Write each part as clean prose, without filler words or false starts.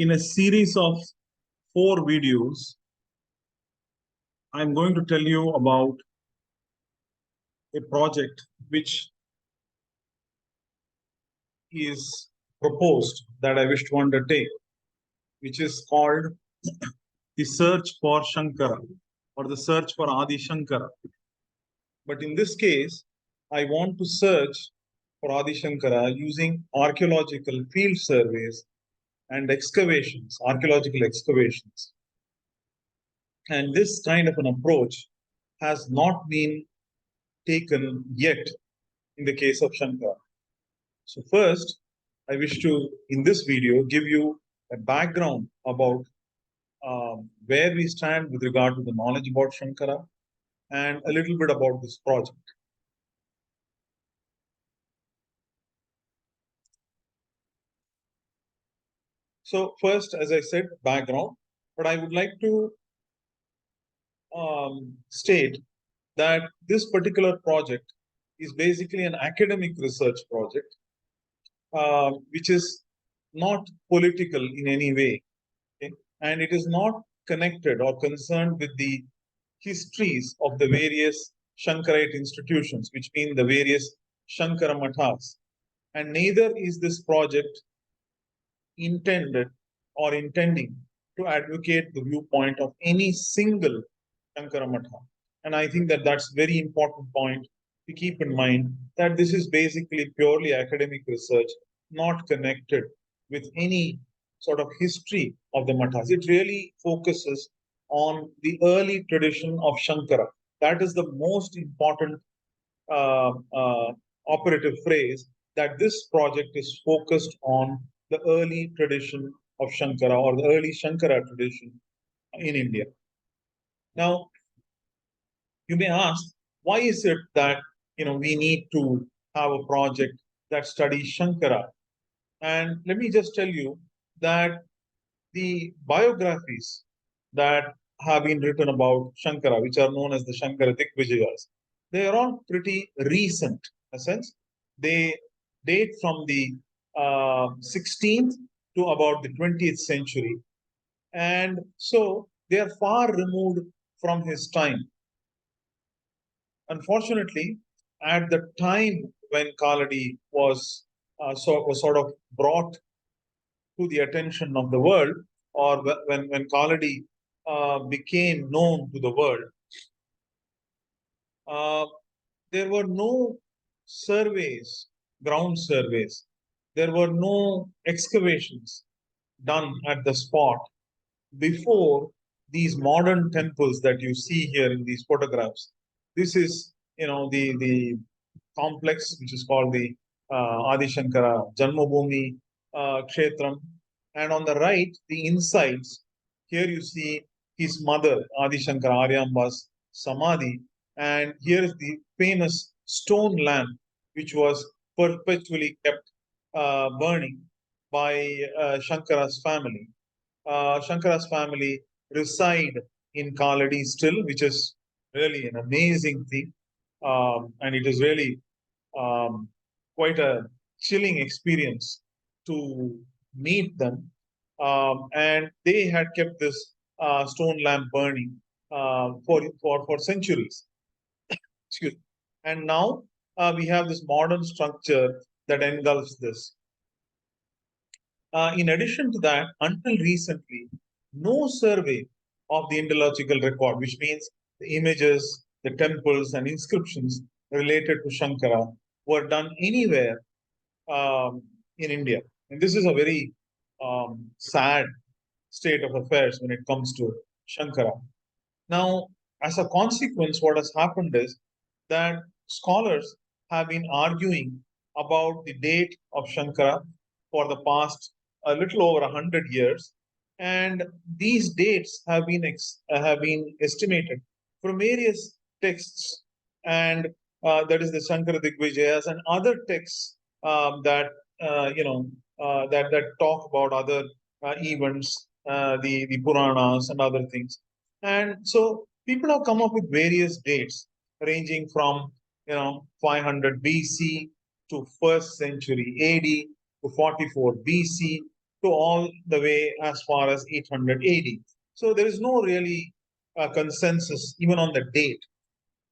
In a series of 4 videos, I'm going to tell you about a project which is proposed that I wish to undertake, which is called the search for Shankara or the search for Adi Shankara. But in this case, I want to search for Adi Shankara using archaeological field surveys and excavations, archaeological excavations. And this kind of an approach has not been taken yet in the case of Shankara. So first, I wish to, in this video, give you a background about where we stand with regard to the knowledge about Shankara and a little bit about this project. So first, as I said, background, but I would like to state that this particular project is basically an academic research project, which is not political in any way. Okay? And it is not connected or concerned with the histories of the various Shankarite institutions, which mean the various Shankara Mathas. And neither is this project intended or intending to advocate the viewpoint of any single Shankara Matha. And I think that that's a very important point to keep in mind, that this is basically purely academic research, not connected with any sort of history of the Mathas. It really focuses on the early tradition of Shankara. That is the most important operative phrase, that this project is focused on the early tradition of Shankara or the early Shankara tradition in India. Now, you may ask, why is it that we need to have a project that studies Shankara? And let me just tell you that the biographies that have been written about Shankara, which are known as the Shankara Dikvijayas, they are all pretty recent in a sense. They date from the 16th to about the 20th century. And so they are far removed from his time. Unfortunately, at the time when Kaladi was sort of brought to the attention of the world, or when Kaladi became known to the world, there were no surveys, ground surveys. There were no excavations done at the spot before these modern temples that you see here in these photographs. This is, the complex which is called the Adi Shankara Janmabhoomi Kshetram, and on the right, the insides. Here you see his mother Adi Shankara Aryamba's Samadhi, and here is the famous stone lamp which was perpetually kept burning by Shankara's family. Shankara's family reside in Kaladi still, which is really an amazing thing. And it is really quite a chilling experience to meet them. And they had kept this stone lamp burning for centuries. Excuse me. And now we have this modern structure that engulfs this. In addition to that, until recently, no survey of the Indological record, which means the images, the temples, and inscriptions related to Shankara, were done anywhere in India. And this is a very sad state of affairs when it comes to Shankara. Now, as a consequence, what has happened is that scholars have been arguing about the date of Shankara for the past a little over 100 years, and these dates have been estimated from various texts, and that is the Shankara Digvijayas and other texts that that talk about other events, the Puranas and other things. And so people have come up with various dates ranging from 500 BC to 1st century AD to 44 BC to all the way as far as 800 AD. So there is no really consensus even on the date.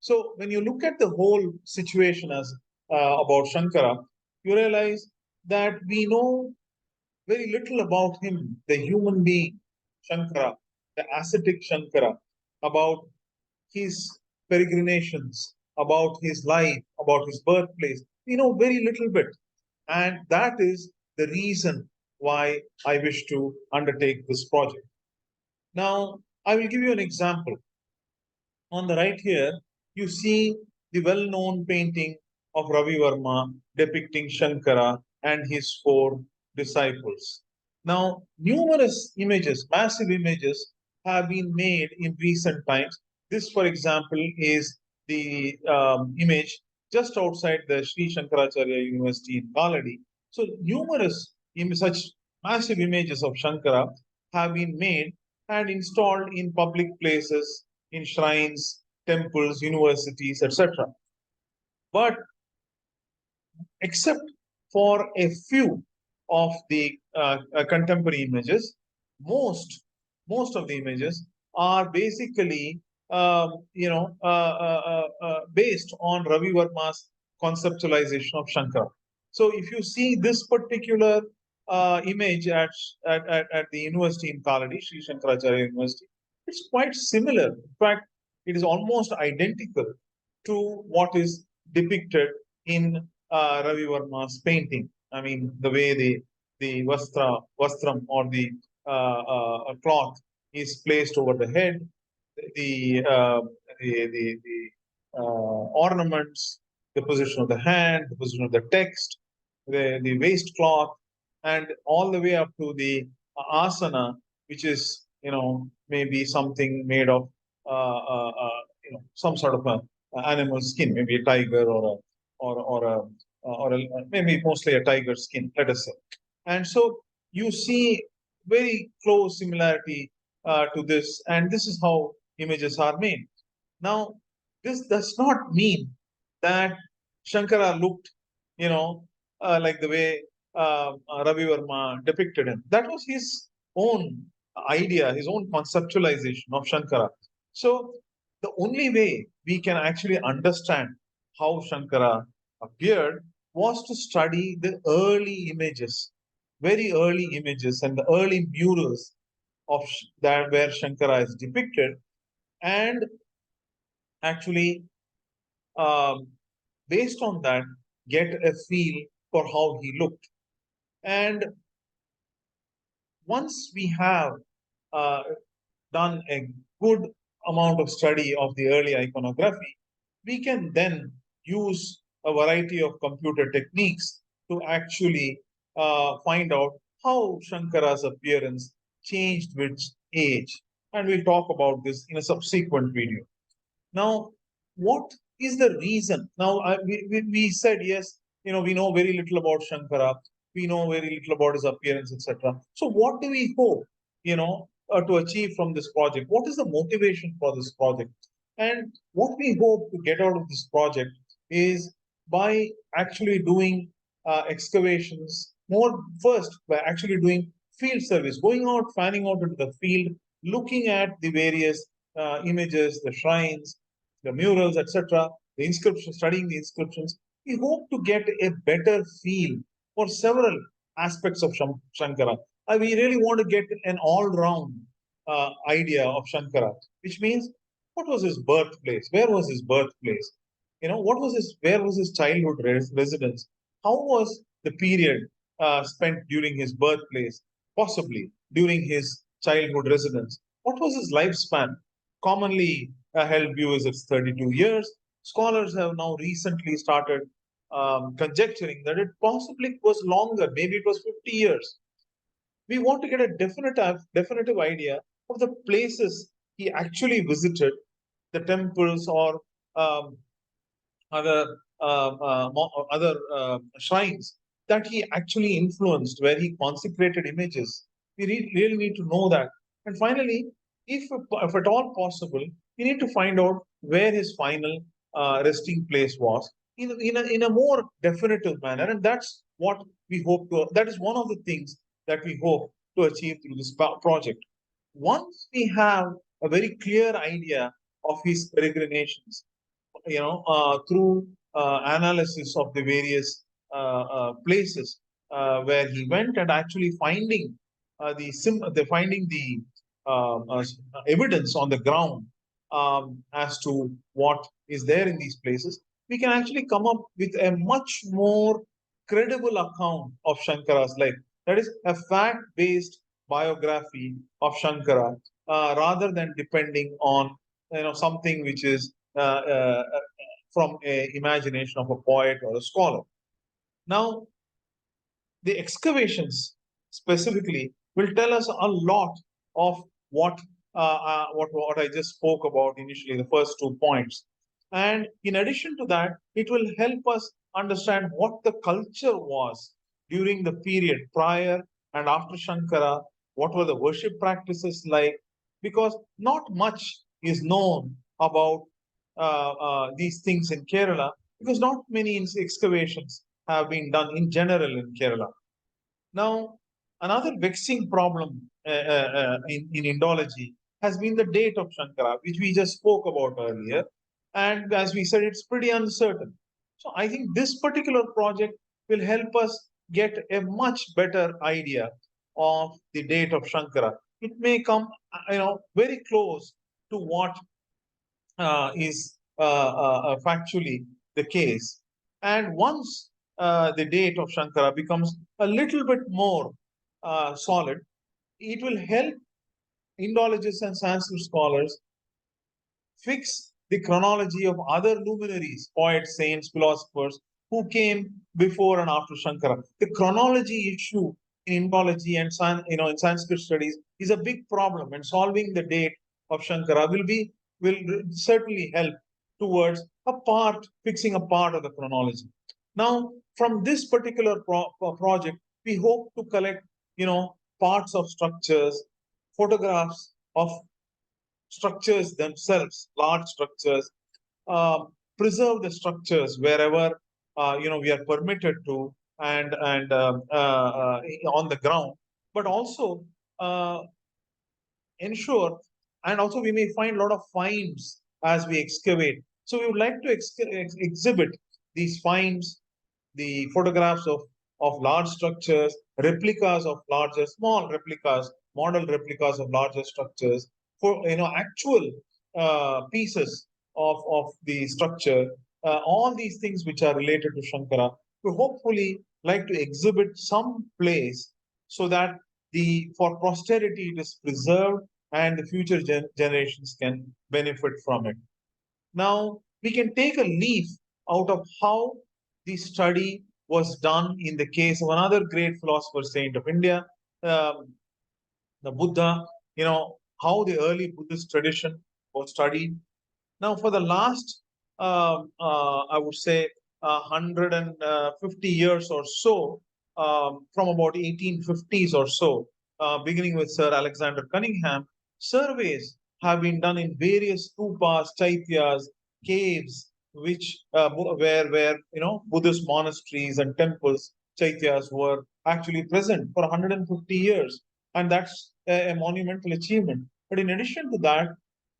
So when you look at the whole situation as about Shankara, you realize that we know very little about him, the human being Shankara, the ascetic Shankara, about his peregrinations, about his life, about his birthplace. We know very little bit. And that is the reason why I wish to undertake this project. Now, I will give you an example. On the right here, you see the well-known painting of Ravi Verma depicting Shankara and his four disciples. Now, numerous images, massive images, have been made in recent times. This, for example, is the image just outside the Sri Shankaracharya University in Kaladi. So, numerous such massive images of Shankara have been made and installed in public places, in shrines, temples, universities, etc. But except for a few of the contemporary images, most of the images are basically based on Ravi Verma's conceptualization of Shankara. So if you see this particular image at the university in Kaladi, Sri Shankaracharya University, it's quite similar. In fact, it is almost identical to what is depicted in Ravi Verma's painting. I mean, the way the vastram or the cloth is placed over the head, the ornaments, the position of the hand, the position of the text, the waistcloth, and all the way up to the asana, which is maybe something made of some sort of a animal skin, maybe a tiger or maybe mostly a tiger skin, let us say. And so you see very close similarity to this, and this is how images are made. Now, this does not mean that Shankara looked, like the way Ravi Verma depicted him. That was his own idea, his own conceptualization of Shankara. So, the only way we can actually understand how Shankara appeared was to study the early images, very early images, and the early murals of that where Shankara is depicted, and actually, um, based on that, get a feel for how he looked. And once we have uh, done a good amount of study of the early iconography, we can then use a variety of computer techniques to actually find out how Shankara's appearance changed with age. And we'll talk about this in a subsequent video. Now, what is the reason? Now, we said yes, we know very little about Shankara, we know very little about his appearance, etc. So, what do we hope, to achieve from this project? What is the motivation for this project? And what we hope to get out of this project is by actually doing excavations, more first by actually doing field service, going out, fanning out into the field, looking at the various images, the shrines, the murals, etc., the inscriptions, studying the inscriptions. We hope to get a better feel for several aspects of Shankara. We really want to get an all-round idea of Shankara, which means what was his birthplace? Where was his birthplace? Where was his childhood residence? How was the period spent during his birthplace, possibly during his childhood residence? What was his lifespan? Commonly held view is it's 32 years. Scholars have now recently started conjecturing that it possibly was longer. Maybe it was 50 years. We want to get a definitive idea of the places he actually visited, the temples or um, other shrines that he actually influenced, where he consecrated images. We really need to know that. And finally, if at all possible, we need to find out where his final resting place was in a more definitive manner. And that's what we hope to. That is one of the things that we hope to achieve through this project. Once we have a very clear idea of his peregrinations, through analysis of the various places where he went, and actually finding the finding the evidence on the ground as to what is there in these places, we can actually come up with a much more credible account of Shankara's life. That is a fact-based biography of Shankara, rather than depending on something which is from a imagination of a poet or a scholar. Now, the excavations specifically will tell us a lot of what I just spoke about initially, the first 2 points. And in addition to that, it will help us understand what the culture was during the period prior and after Shankara. What were the worship practices like? Because not much is known about these things in Kerala, because not many excavations have been done in general in Kerala. Now, another vexing problem in Indology has been the date of Shankara, which we just spoke about earlier. And as we said, it's pretty uncertain. So I think this particular project will help us get a much better idea of the date of Shankara. It may come, very close to what is factually the case. And once the date of Shankara becomes a little bit more solid, it will help Indologists and Sanskrit scholars fix the chronology of other luminaries, poets, saints, philosophers who came before and after Shankara. The chronology issue in Indology and in Sanskrit studies is a big problem, and solving the date of Shankara will certainly help towards fixing a part of the chronology. Now, from this particular project, we hope to collect, parts of structures, photographs of structures themselves, large structures, uh, preserve the structures wherever we are permitted to, and on the ground, but also uh, ensure, and also we may find a lot of finds as we excavate. So we would like to exhibit these finds, the photographs of large structures, replicas of larger, small replicas, model replicas of larger structures, for actual pieces of the structure, all these things which are related to Shankara, we hopefully like to exhibit some place so that for posterity it is preserved and the future generations can benefit from it. Now, we can take a leaf out of how the study was done in the case of another great philosopher saint of India, um, the Buddha, how the early Buddhist tradition was studied. Now, for the last, I would say, 150 years or so, from about 1850s or so, beginning with Sir Alexander Cunningham, surveys have been done in various stupas, chaityas, caves, which where Buddhist monasteries and temples, chaityas were actually present for 150 years, and that's a monumental achievement. But in addition to that,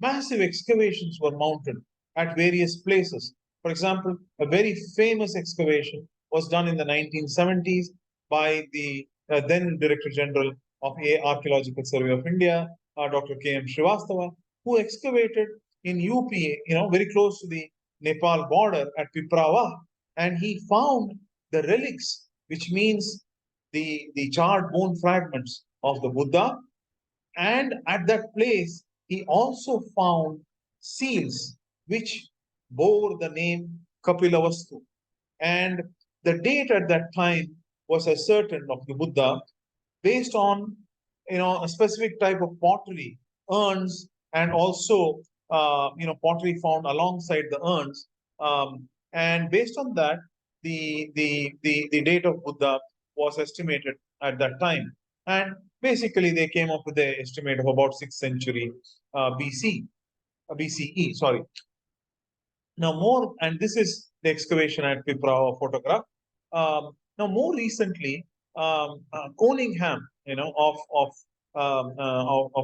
massive excavations were mounted at various places. For example, a very famous excavation was done in the 1970s by the then Director General of the Archaeological Survey of India, Dr. K.M. Srivastava, who excavated in UP, very close to the Nepal border at Piprawa, and he found the relics, which means the charred bone fragments of the Buddha. And at that place, he also found seals which bore the name Kapilavastu. And the date at that time was ascertained of the Buddha based on a specific type of pottery, urns, and also pottery found alongside the urns. And based on that, the date of Buddha was estimated at that time. And basically, they came up with the estimate of about 6th century BCE. Sorry. Now, and this is the excavation at Piprawa photograph. Now, more recently, Coningham,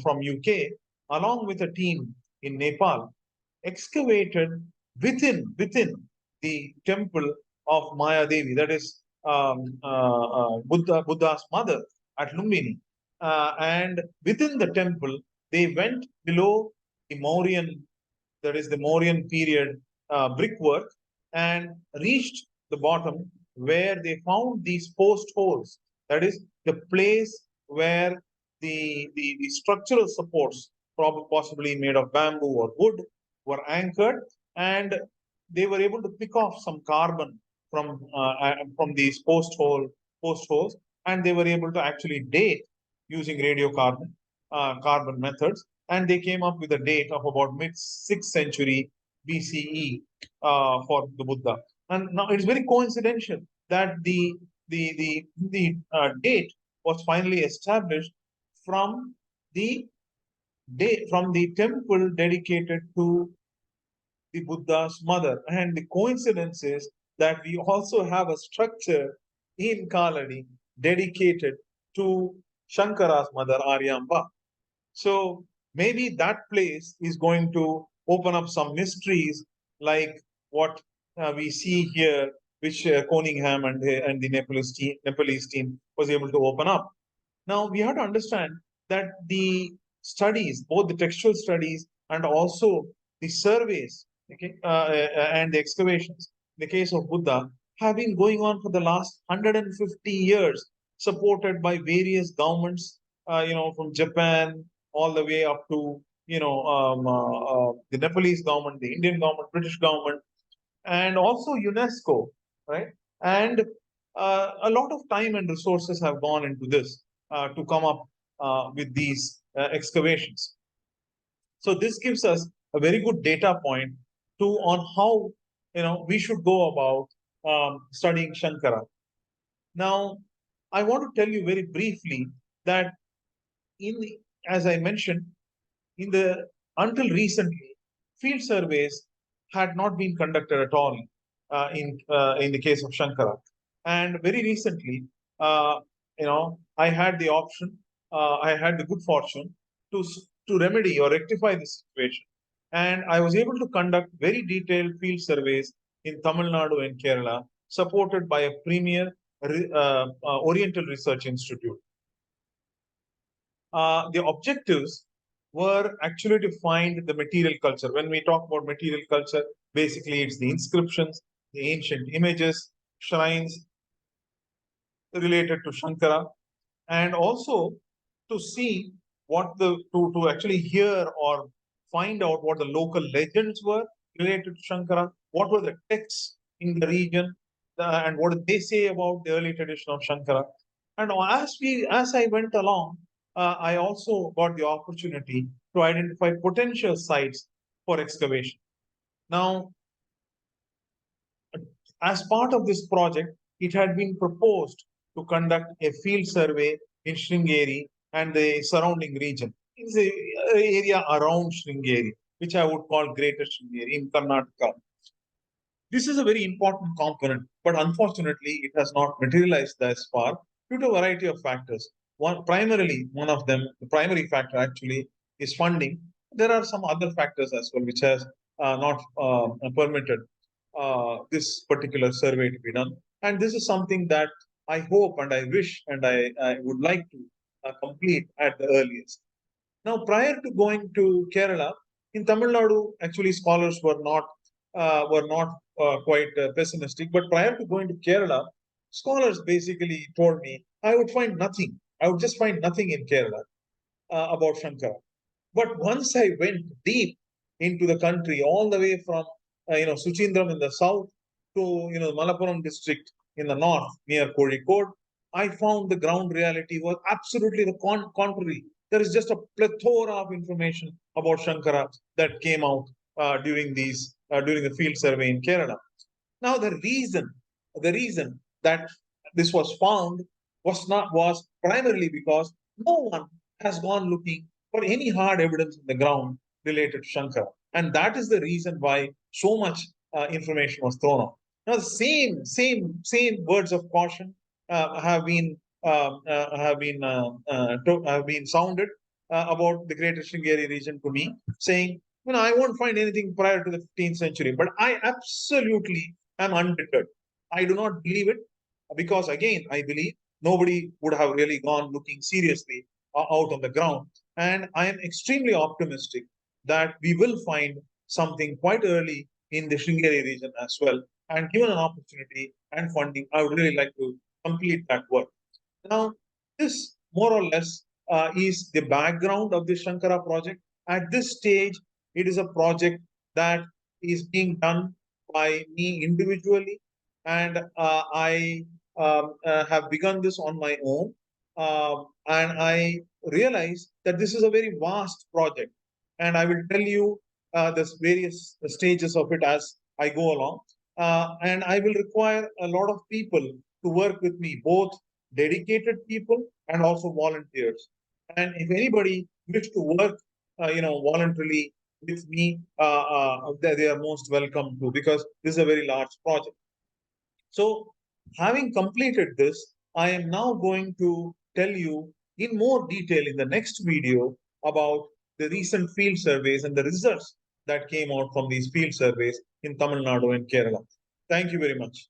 from UK, along with a team in Nepal, excavated within the temple of Maya Devi, that is Buddha's mother at Lumbini. And within the temple, they went below the Mauryan, that is the Mauryan period brickwork, and reached the bottom where they found these post holes. That is the place where the structural supports, probably possibly made of bamboo or wood, were anchored, and they were able to pick off some carbon from these post holes, and they were able to actually date using radiocarbon carbon methods, and they came up with a date of about mid 6th century BCE for the Buddha. And now it's very coincidental that the date was finally established from the from the temple dedicated to the Buddha's mother. And the coincidence is that we also have a structure in Kalani dedicated to Shankara's mother, Aryamba. So maybe that place is going to open up some mysteries like what we see here, which Coningham and the Nepalese team was able to open up. Now we have to understand that the studies, both the textual studies and also the surveys, okay, and the excavations, in the case of Buddha, have been going on for the last 150 years, supported by various governments, from Japan all the way up to the Nepalese government, the Indian government, British government, and also UNESCO, right? And a lot of time and resources have gone into this to come up with these excavations. So this gives us a very good data point to on how we should go about studying Shankara. Now, I want to tell you very briefly that as I mentioned, in the until recently, field surveys had not been conducted at all in the case of Shankara, and very recently, I had the option, I had the good fortune to remedy or rectify this situation, and I was able to conduct very detailed field surveys in Tamil Nadu and Kerala, supported by a premier Oriental Research Institute. The objectives were actually to find the material culture. When we talk about material culture, basically it's the inscriptions, the ancient images, shrines related to Shankara, and also to see to actually hear or find out what the local legends were related to Shankara, what were the texts in the region, and what did they say about the early tradition of Shankara. And as I went along, I also got the opportunity to identify potential sites for excavation. Now, as part of this project, it had been proposed to conduct a field survey in Sringeri and the surrounding region. It's the area around Sringeri, which I would call Greater Sringeri in Karnataka. This is a very important component, but unfortunately, it has not materialized thus far due to a variety of factors. One of them, the primary factor actually, is funding. There are some other factors as well, which has not permitted this particular survey to be done. And this is something that I hope and I wish and I would like to complete at the earliest. Now, prior to going to Kerala, in Tamil Nadu, actually scholars were not quite pessimistic. But prior to going to Kerala, scholars basically told me I would find nothing. I would just find nothing in Kerala about Shankara. But once I went deep into the country, all the way from Suchindram in the south to Malappuram district in the north near Kozhikode, I found the ground reality was absolutely the contrary. There is just a plethora of information about Shankara that came out during the field survey in Kerala. Now the reason that this was found was primarily because no one has gone looking for any hard evidence in the ground related to Shankara, and that is the reason why so much information was thrown out. Now, the same words of caution have been have been sounded about the Greater Sringeri region to me, saying, I won't find anything prior to the 15th century. But I absolutely am undeterred. I do not believe it because, again, I believe nobody would have really gone looking seriously out on the ground. And I am extremely optimistic that we will find something quite early in the Sringeri region as well. And given an opportunity and funding, I would really like to complete that work. Now, this more or less is the background of the Sankara project. At this stage, it is a project that is being done by me individually, and I have begun this on my own. And I realize that this is a very vast project, and I will tell you the various stages of it as I go along. And I will require a lot of people to work with me, both dedicated people and also volunteers. And if anybody wish to work, voluntarily with me, they are most welcome to, because this is a very large project. So, having completed this, I am now going to tell you in more detail in the next video about the recent field surveys and the results that came out from these field surveys in Tamil Nadu and Kerala. Thank you very much.